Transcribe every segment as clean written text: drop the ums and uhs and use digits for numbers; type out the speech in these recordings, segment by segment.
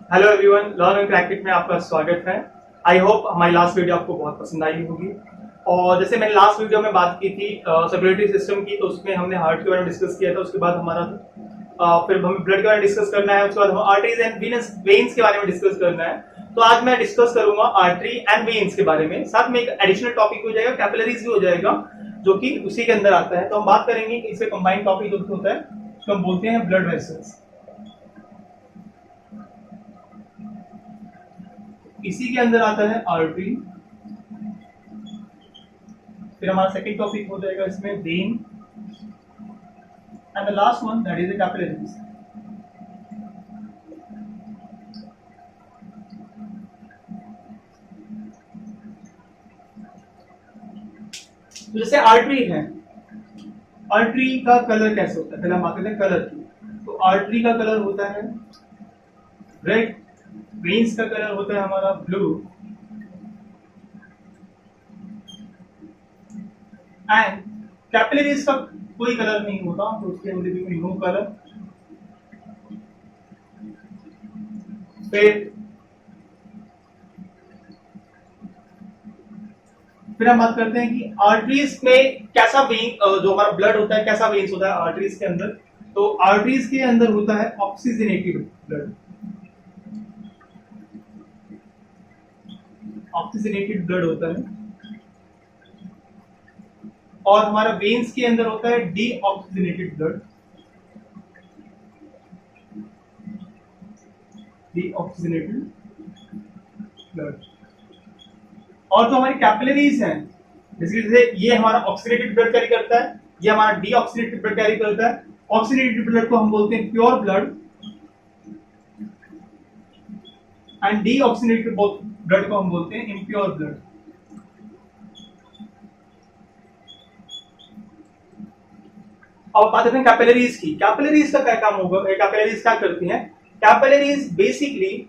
Hello everyone, learn and crack it में आपका स्वागत है। आई होप हमारी लास्ट वीडियो आपको बहुत पसंद आई होगी। और जैसे मैंने लास्ट वीडियो में बात की थी सर्कुलेटरी सिस्टम की, तो उसमें हमने हार्ट के बारे में डिस्कस किया था। उसके बाद हमारा फिर हमें ब्लड के बारे में डिस्कस करना है। उसके बाद हमें आर्टरीज एंड वेन्स के बारे में डिस्कस करना है। तो आज मैं डिस्कस करूंगा आर्टरी एंड वेन्स के बारे में। साथ में एक एडिशनल टॉपिक हो जाएगा, कैपिलरीज भी हो जाएगा, जो कि उसी के अंदर आता है। तो हम बात करेंगे कि इसमें कंबाइंड टॉपिक जो होता है उसको हम बोलते हैं ब्लड वेसल्स। इसी के अंदर आता है आर्टरी। फिर हमारा सेकंड टॉपिक हो जाएगा इसमें when, and the last one that is the capillaries. तो जैसे आर्टरी है, आर्टरी का कलर कैसे होता है, पहले हम बात करते हैं कलर की। तो आर्टरी का कलर होता है रेड, वेन्स का कलर होता है हमारा ब्लू, एंड कैपिलरीज का कोई कलर नहीं होता, तो उसके अंदर भी कोई नो कलर। फिर हम बात करते हैं कि आर्टरीज में कैसा वेन, जो हमारा ब्लड होता है कैसा वेन्स होता है आर्टरीज के अंदर। तो आर्टरीज के अंदर होता है ऑक्सीजनेटेड ब्लड, ऑक्सीजनेटेड ब्लड होता है। और हमारा वेन्स के अंदर होता है डीऑक्सीजनेटेड ब्लड, डीऑक्सीजनेटेड ब्लड। और जो हमारी कैपिलरीज हैं, जैसे ये हमारा ऑक्सीडेटेड ब्लड कैरी करता है, ये हमारा डीऑक्सीडेटेड ब्लड कैरी करता है। ऑक्सीडेटेड ब्लड को हम बोलते हैं pure blood, and deoxygenated blood को हम बोलते हैं इम्प्योर ब्लड। अब बात करते हैं कैपिलरीज की। कैपिलरीज का क्या काम होगा, कैपिलरीज क्या करती हैं? कैपिलरीज बेसिकली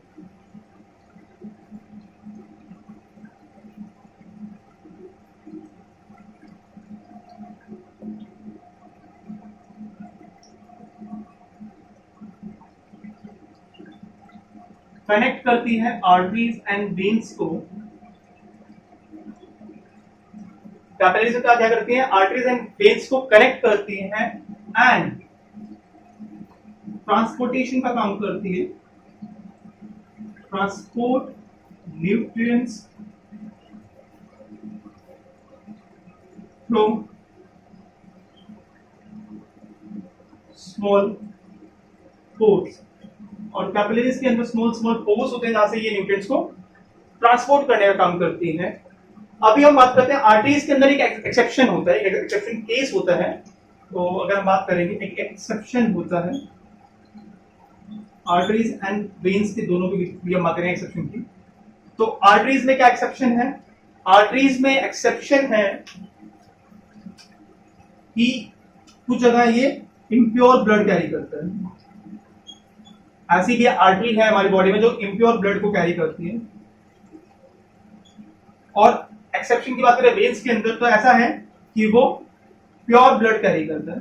कनेक्ट करती है आर्टरीज एंड वेन्स को। कैपिलरीज क्या क्या करती हैं? आर्टरीज एंड वेन्स को कनेक्ट करती हैं एंड ट्रांसपोर्टेशन का काम करती है। Transport nutrients from small pores. और कैपिलरीज के अंदर स्मॉल स्मॉल पोर्स होते हैं जहां से ये न्यूट्रिएंट्स को ट्रांसपोर्ट करने का काम करती है। अभी हम बात करते हैं आर्टरीज के अंदर एक एक्सेप्शन होता है, एक एक्सेप्शन केस होता है। तो अगर हम बात करेंगे, एक एक्सेप्शन होता है आर्टरीज एंड वेन्स के दोनों की हम बात करेंगे एक्सेप्शन की। तो आर्टरीज में क्या एक्सेप्शन है? आर्टरीज में एक्सेप्शन है कि कुछ जगह ये इम्प्योर ब्लड कैरी करता है। ऐसी भी आर्टरी है हमारी बॉडी में जो इम्प्योर ब्लड को कैरी करती है। और एक्सेप्शन की बात करें वेन्स के अंदर, तो ऐसा है कि वो प्योर ब्लड कैरी करता है।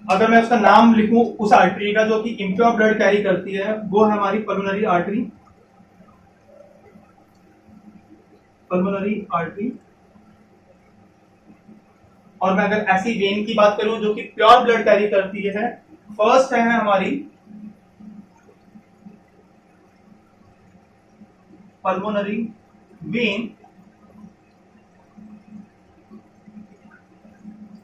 अगर मैं उसका नाम लिखूं उस आर्टरी का जो कि इम्प्योर ब्लड कैरी करती है, वो है हमारी पल्मोनरी आर्टरी। Pulmonary artery. और मैं अगर ऐसी वेन की बात करूं जो कि प्योर ब्लड कैरी करती है, फर्स्ट है हमारी पल्मोनरी वेन।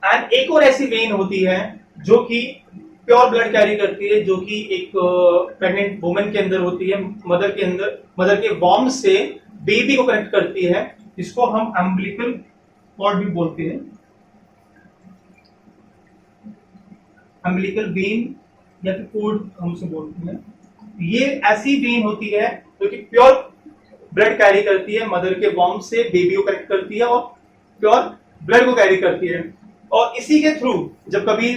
एंड एक और ऐसी वेन होती है जो कि प्योर ब्लड कैरी करती है, जो कि एक प्रेग्नेंट वुमेन के अंदर होती है, मदर के अंदर, मदर के वॉर्म से बेबी को कनेक्ट करती है, जिसको हम अम्बिलिकल कॉर्ड भी बोलते हैं, अम्बिलिकल वेन या फिर कॉर्ड हम उसे बोलते हैं। ये ऐसी वेन होती है जो कि प्योर ब्लड कैरी करती है, मदर के वॉर्म से बेबी को कनेक्ट करती है और प्योर ब्लड को कैरी करती है। और इसी के थ्रू जब कभी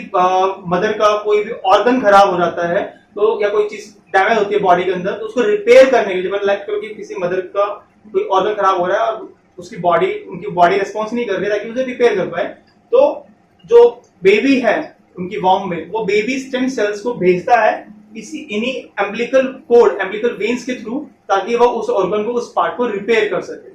मदर का कोई भी ऑर्गन खराब हो जाता है, तो या कोई चीज डैमेज होती है बॉडी के अंदर, तो उसको रिपेयर करने के लिए, लाइक किसी मदर का कोई ऑर्गन खराब हो रहा है और उसकी बॉडी, उनकी बॉडी रिस्पॉन्स नहीं कर रही ताकि उसे रिपेयर कर पाए, तो जो बेबी है उनकी वॉर्म में, वो बेबी स्टेम सेल्स को भेजता है इन्हीं एम्बिलिकल कोड, एम्बिलिकल वेन्स के थ्रू, ताकि वो उस ऑर्गन को, उस पार्ट को रिपेयर कर सके।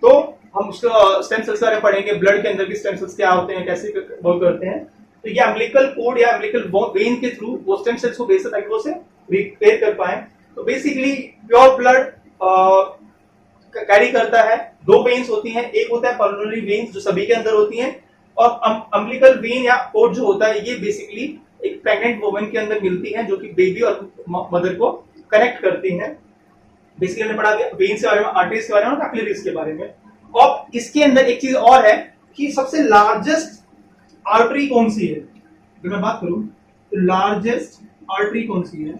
तो हम उसका स्टेम सेल्स के बारे में पढ़ेंगे, ब्लड के अंदर भी स्टेम सेल्स क्या होते हैं, कैसे वर्क करते हैं। तो ये एम्बिलिकल कोड या एम्बिलिकल वेन के थ्रू वो स्टेम सेल्स को भेजता है ताकि वो उसे रिपेयर कर पाए। तो बेसिकली प्योर ब्लड कैरी करता है, दो वेन्स होती हैं, एक होता है पल्मोनरी वेन्स जो सभी के अंदर होती हैं, और अम्बिलिकल वेन या कोड जो होता है ये बेसिकली एक प्रेग्नेंट वुमन के अंदर मिलती है, जो कि बेबी और मदर को कनेक्ट करती है। बेसिकली हमने पढ़ा वेन्स के बारे में, आर्टरीज के बारे में, कैपिलरीज के बारे में। और इसके अंदर एक चीज और है कि सबसे लार्जेस्ट आर्टरी कौन सी है। अगर मैं बात करूं तो लार्जेस्ट आर्टरी कौन सी है,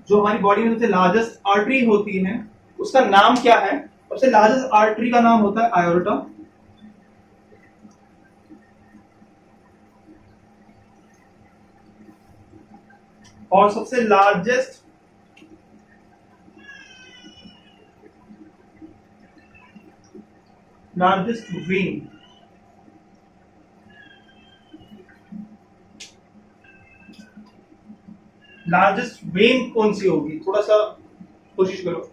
जो हमारी बॉडी में सबसे लार्जेस्ट आर्टरी होती है उसका नाम क्या है। सबसे लार्जेस्ट आर्टरी का नाम होता है आयोर्टा, और सबसे लार्जेस्ट वेन, लार्जेस्ट वेन कौन सी होगी, थोड़ा सा कोशिश करो।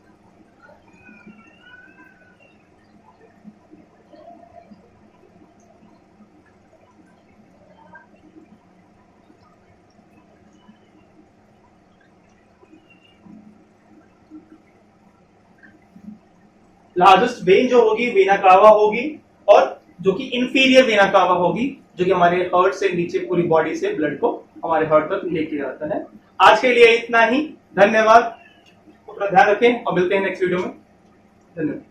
लार्जेस्ट वेन जो होगी वेना कावा होगी, और जो कि इंफीरियर वेना कावा होगी, जो कि हमारे हार्ट से नीचे पूरी बॉडी से ब्लड को हमारे हार्ट तक लेके आता है। आज के लिए इतना ही, धन्यवाद, अपना ध्यान रखें और मिलते हैं नेक्स्ट वीडियो में। धन्यवाद।